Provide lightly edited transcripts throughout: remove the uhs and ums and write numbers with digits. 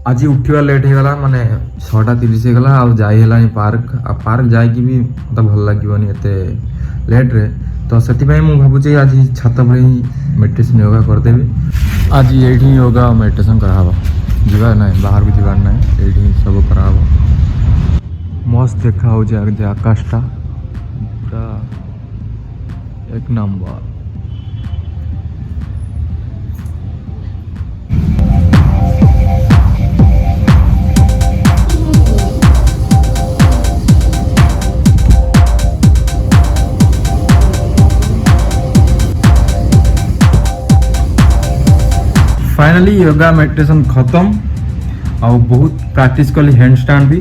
आज उठा लेट हो गला माने 6:30 होगला आ पार्क पार्क जाकि भी मतलब भल लगे एत लेट रे तो से भावुँ आज छात पर ही मेडिटेशन योगा करदेवी आज ये योगा मेडिटेशन कराब जा ना बाहर को जबार ना ये सब कराब मस्त देखा हो आकाशटा पूरा एक नंबर। फाइनली योगा मेडिटेशन खत्म आ बहुत प्रैक्टिस कली हैंड स्टैंड भी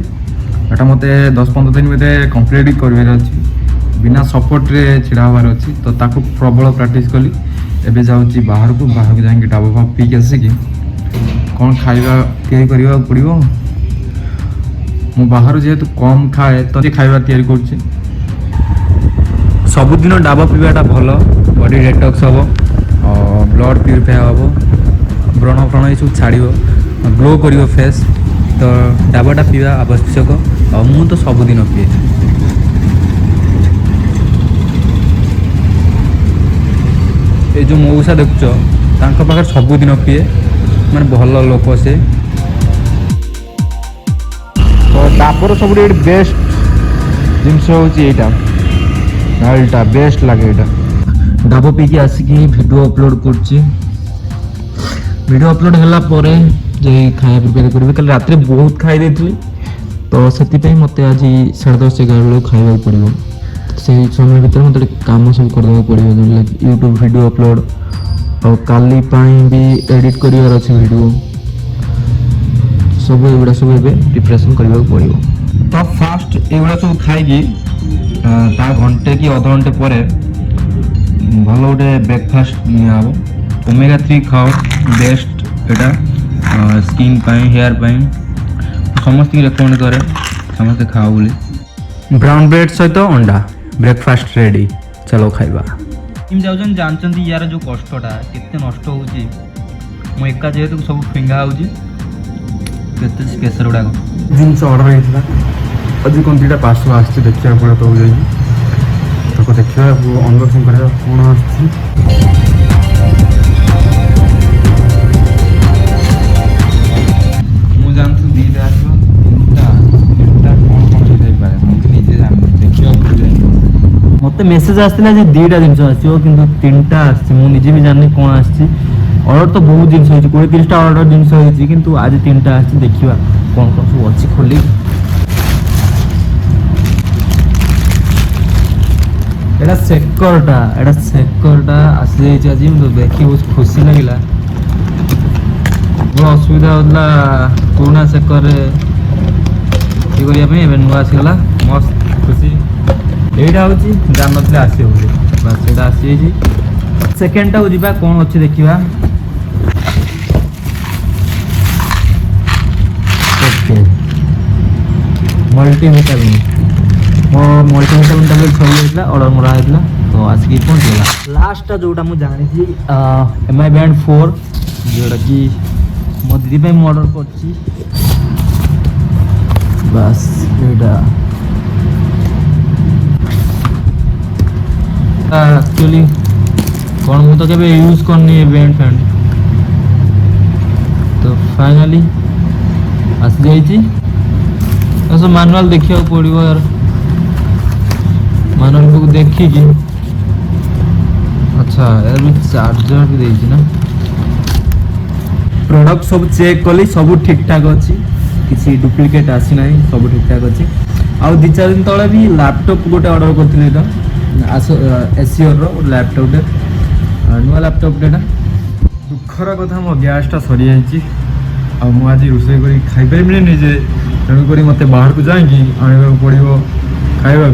एटा मते 10-15 दिन में कंप्लीट कर अच्छी बिना सपोर्ट रे छिड़ा हबार अच्छी तो ताको प्रबल प्रैक्टिस कली एबे जाउची बाहर को जाके डाबा फा पी के आसिकी कौन खाइबा तैयारी करबा पड़िबो मु बाहर जेहेतु कम खाए तो खाइबा तैयारी करछि सबुदिन डाबा पीवाटा भल बॉडी डिटॉक्स हबो और ब्लड प्यूरिफाई हबो व्रण फ्रण ये सब छाड़ ग्लो कर फेस तो डाबाटा पीवा आवश्यक और मु तो सबुदिन पीए ये जो मऊसा देखुच पाखे सबुदिन पीए माने भल लोक से तो डाबर सब बेस्ट जिनस होटा बेस्ट लगे यहाँ डाब पी के आसिकी वीडियो अपलोड कर वीडियो अपलोड होला परे जे खाया प्रिपेयर करी कल रात बहुत खाई देती तो से मत आज 10:30-11 बेलू खावा पड़ो से समय भर मतलब कम सब करदे पड़ो यूट्यूब वीडियो अपलोड और काली भी एडिट करार अच्छे वीडियो सब एगुड़ा सब प्रिपरेशन करने पड़ो तो फास्ट एगुड़ा सब खाई घंटे कि अध घंटे पर भल गोटे ब्रेकफास्ट निब ओमेगा 3 खाओ बेस्ट एटा स्किन पाई हेयर पाई समस्त रेकमेंड करे समस्त खाओ बोली ब्राउन ब्रेड सहित अंडा ब्रेकफास्ट रेडी चलो खाइबा जिम जाउछन जानचंती यार जो कष्टटा केते नष्ट होउची मु एका जेहेतु सब फिंगा होउची केते स्पेशल उडा जिंस ऑर्डर हेतला आज कोनटीटा पार्सल आछि देखिया पड़े तो जाई तो देखिया अनबॉक्सिंग करबा कोन आछि मत मेसेज आसला जे 2टा जिनस आसो कि 3टा आजे भी जानी कौन आर्डर तो बहुत जिन 20-30टा ऑर्डर जिनस कि आज 3टा देखा कौन कौन सब अच्छी खोली एटा सेकरटा आसी जाइए आज तो देखी बहुत खुशी लगे बहुत असुविधा होता पुराना सेकर ये करने नुआ आसीगला मस्त खुशी एटा हूँ जान ना आस बस एटा आसी सेकेंडटा को जीवा कौन अच्छे देखा मल्टीविटामिन मो मल्टीविटामिन टैबलेट सब ऑर्डर मरा तो आसिक पहुँचीगला लास्टा जोटा मुझे जानी MI Band 4 जोटा कि मो दीदी मैं ऑर्डर कर बस एटा एक्चुअली कौन मु तो केबे यूज करनी बैंड फैंड तो फाइनली आस जाइए तो मैनुअल देखा पड़ो यार मैनुअल को देखिकी अच्छा यार भी चार्जर भी देती ना प्रोडक्ट सब चेक कली सब ठीक ठाक अच्छी किसी डुप्लिकेट आसी ना सब ठीक ठाक अच्छी आउ 2-4 दिन तले भी लैपटॉप गोटे ऑर्डर करते एसीओर लैपटॉप नुआ लैपटॉप दुखर कथा मो गैसटा सरी जाइए आज रोषे कर खाईपारे निजे तेणुक मत बाहर को जाकि आने पड़ो खावा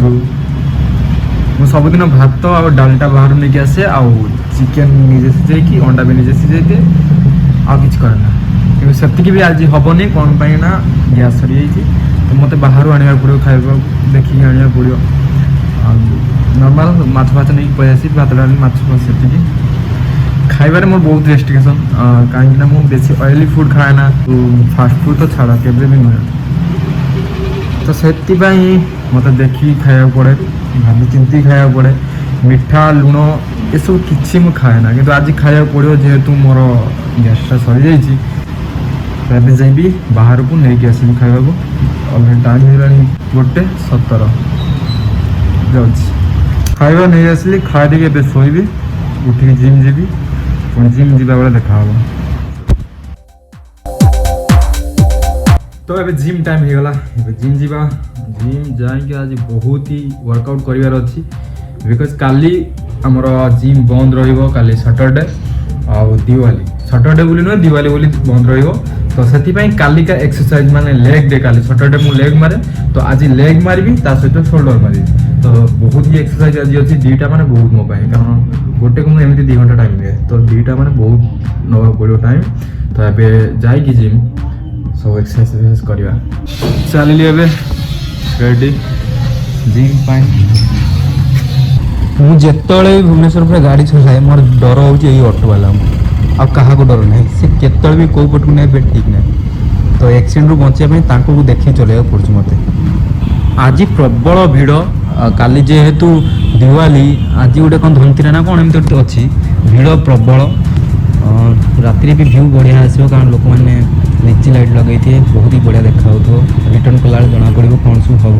मुझे सबुदिन भात आ डालटा बाहर लेके आसे चिकेन निजे सिझे अंडा भी निजे सिझे आ कि करना कि भी आज हेनी कौन पाई ना गैस सरी जाइए तो मत बाहर आने पड़ो खावा देखिए आने पड़ो नॉर्मल माछ फाछ नहीं पलि आसी भात डाली माछ से खाइबारे मोर बहुत रेस्ट्रिक्शन कहीं मु बेसी ऑयली फूड खाए ना फास्ट फूड तो छाड़ा केबे भी नुहे तो से मत देखी खाया पड़े भाभी चिंती खाया पड़े मिठा लुण ये सब किसी मुझे खाए ना कि आज खाया पड़ो जेहेतु मोर गैसटा सरी जाइए जाइबी बाहर को लेकिन आसबि खाया अलरेडी टाइम हो 1:17 जाऊँगी खाଇବା नहीं आसली खाई ए शोबी उठिक जिम जीबी पुणी जिम जावा बेले देखा तो ये जिम टाइम हो गला जिम जावा जिम जाइए आज बहुत ही वर्कआउट करार अच्छी बिकज काली आमर जिम बंद रही सैटरडे आउ दिवाली सैटरडे बोली नुहे दिवाली बोली बंद रही तो से कालिका एक्सरसाइज माने लेग डे काली सैटरडे मु लेग मारे तो आज लेग मारि सहित शोल्डर मारि तो बहुत ही एक्सरसाइज आज अच्छी दीटा माने बहुत मो कारण गोटे को एमती 2 घंटा टाइम दिए तो दीटा माने बहुत नवा पड़ो टाइम तो ये जाइए जिम सब एक्सरसाइज करवा चलिए एबे रेडी जिम मु जिते भुवनेश्वर पूरा गाड़ी चलाए मोर डर हो ऑटो वाला आ क्या डर ना सी केत भी कौ पटक नहीं ठीक ना तो एक्सीडेंट रू बचाई देखी चलैया पड़े मत आज प्रबल भिड़ काली जेहेतु दिवाली आज गोटे कौन धनतीरा ना कौन एमती अच्छी भिड़ प्रबल राति भी भ्यू बढ़िया आसो कारण लोक मैंने लीची लाइट लगे थे बहुत ही बढ़िया देखा रिटर्न कला जना पड़ो कौन सब हम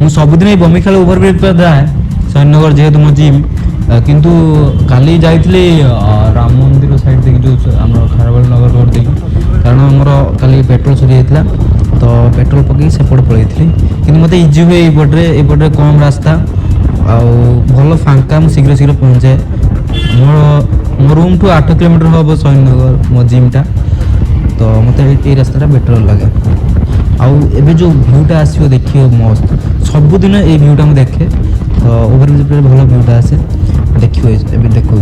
मु सबुदिन बमिखाल ओभरब्रिज पर जाए सैनगर जेहेतु मो जिम किंतु काली जाइली राम मंदिर साइड देखिए जो आम खारबाल नगर रोड देखिए कारण आमर काली पेट्रोल सरी जाता तो पेट्रोल पकई सेपटे पलि कि मत इजी हुए ये कम रास्ता आल फांका शीघ्र शीघ्र पहुँचाए मो रूम ठू 8 किलोमीटर हम सैनगर मो जिमटा तो मत ये रास्ता बेटर लगे आउ जो भ्यूटा आसो देखिए मस्त सबुदिन ये भ्यूटा मुझे देखे तो ओभरब्रिज पर भल भ्यूटा आसे देखिए देखा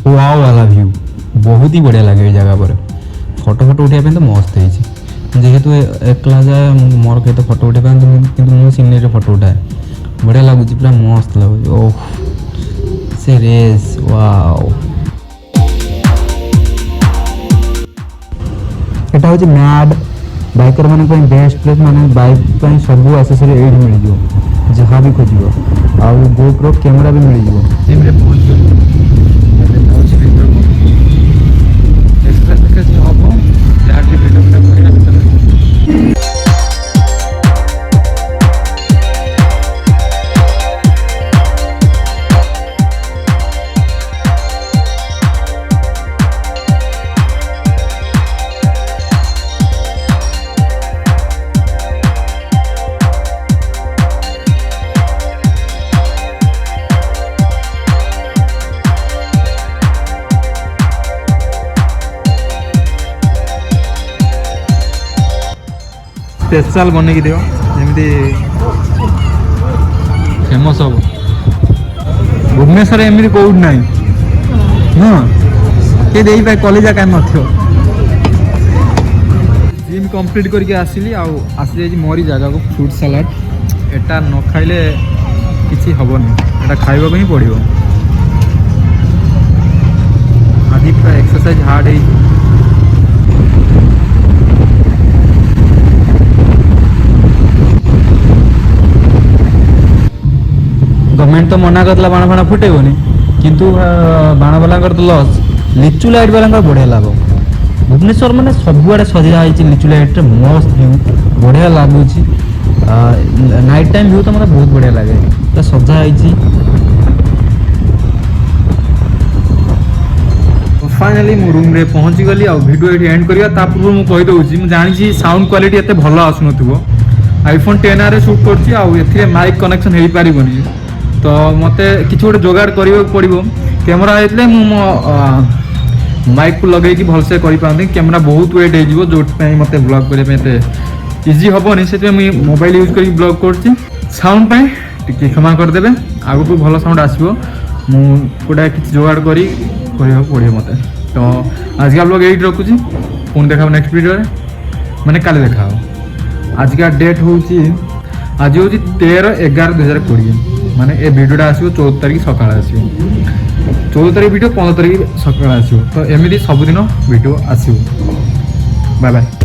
वाओ वाला व्यू बहुत ही बढ़िया लगे जगह पर फोटो उठाई तो मस्त है जेहेतु एकला जाए मोर कहीं तो फोटो उठा कि मुझे सीनरी फोटो उठाए बढ़िया लगुच पूरा मस्त लगुच ओह से रेस वाओ एटा हूँ मैड बाइकर मान बेस्ट प्लेस माने बाइक सब एक्सेसरी ये मिल जाए जहाँ भी खोज आ गोप्रो कैमेरा भी मिल जाए स्पेशल बन कि जमी फेमस हम भुवनेश्वर एमती कौट ना हाँ किए दे पाए कलेजा कहीं न जिम कंप्लीट करके आसली आसी मोरी जगह को फ्रूट सलाड एटा न खाइले किसी हेनी एटा खाइबा ही पड़ो आज पूरा एक्सरसाइज हार्ड है गवर्नमेंट तो मना करला बाण फाण फुटेबनी किंतु बाण वाला तो लॉस लिचु लाइट वाला बढ़िया लाभ भुवनेश्वर मैंने सबुआड़े सजा लिचु लाइट रे मस्त व्यू बढ़िया लगुच नाइट टाइम व्यू तो मतलब बहुत बढ़िया लगे तो सजा फाइनाली मो रूम रे पहुंची गली आ वीडियो ये एंड करिया पूर्व मु कहि दउची मु जानि साउंड क्वालिटी एते भलो आसुनथिबो आईफोन 10 रे शूट करछि आ एथिरे माइक कनेक्शन हेई पारिबोनी तो मते किछि गोटे जोगाड़ करियो पड़िबो कैमरा आइतले मु माइक को लगे कि भलसे करि पांदे कैमरा बहुत वेट हे जिवो जोट पे मते ब्लॉग करे पे एते इजी हबोनी सेते मु मोबाइल यूज करी ब्लॉग करछि साउंड पे टिके क्षमा कर देबे आगु को भलो साउंड आसीबो मु कोडा किछि जोगाड़ करी करियो पड़ियो मते। तो आज का ब्लॉग यही रखुची पुणी देखा नेक्स्ट वीडियो माने काली देखा आज का डेट हूँ आज हूँ 13/11/2020 माने ए वीडियोटा आसो 14 तारिख सकाळ आसो 14 तारिख वीडियो 15 तारिख सकाळ आसो तो एमती सबुदिन वीडियो आसो बाय बाय।